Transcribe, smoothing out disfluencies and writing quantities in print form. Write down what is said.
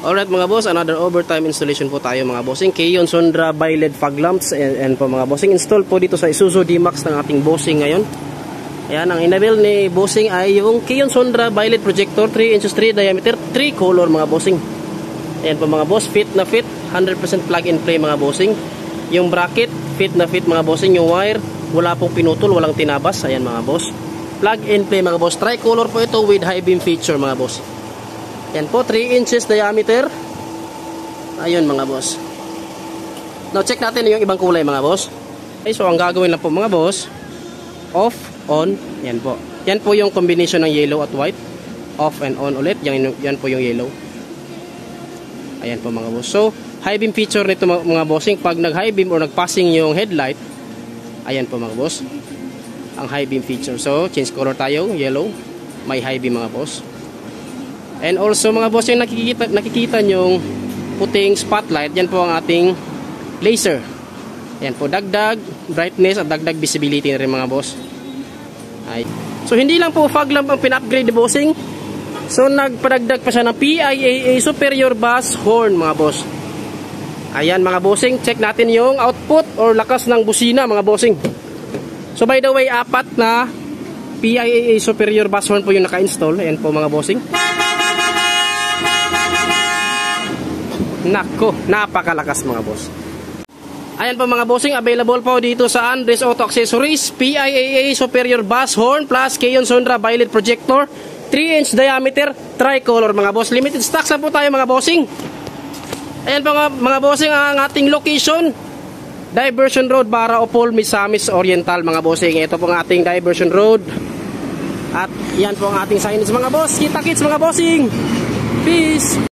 Alright mga boss, another overtime installation po tayo mga bossing. Keyon Sondra bi-LED fog lamps and po mga bossing, install po dito sa Isuzu D-Max ng ating bossing ngayon. Ayan, ang inabil ni bossing ay yung Keyon Sondra bi-LED projector, 3 inches 3 diameter, 3 color mga bossing. Ayan po mga boss, fit na fit, 100% plug and play mga bossing. Yung bracket, fit na fit mga bossing. Yung wire, wala pong pinutol, walang tinabas. Ayan mga boss, plug and play mga boss. Tricolor po ito with high beam feature mga boss. Yan po, 3 inches diameter. Ayun mga boss. Now check natin yung ibang kulay mga boss. Okay, so ang gagawin lang po mga boss, off, on, yan po. Yan po yung combination ng yellow at white. Off and on ulit, yan po yung yellow. Ayan po mga boss. So, high beam feature nito mga bossing. Pag nag high beam or nag-passing yung headlight, ayan po mga boss, ang high beam feature. So, change color tayo, yellow. May high beam mga boss. And also mga boss, yung nakikita nyong puting spotlight, yan po ang ating laser. Yan po, dagdag brightness at dagdag visibility na rin mga boss. Ay. So hindi lang po fog lamp ang pin-upgrade ni bossing. So nagpadagdag pa siya ng PIAA superior bass horn mga boss. Ayan mga bossing, check natin yung output or lakas ng busina mga bossing. So by the way, 4 na PIAA superior bass horn po yung naka-install. Ayan po mga bossing. Nako, napakalakas mga boss. Ayan po mga bossing, available po dito sa Andres Auto Accessories. PIAA superior bass horn plus Keyon Sondra bi-LED projector, 3 inch diameter, tricolor mga boss. Limited stocks na po tayo mga bossing. Ayan po mga bossing, ang ating location, Diversion Road, Baraopol, Misamis Oriental mga bossing. Ito po ang ating Diversion Road. At yan po ang ating signage mga boss. Kita kits mga bossing. Peace.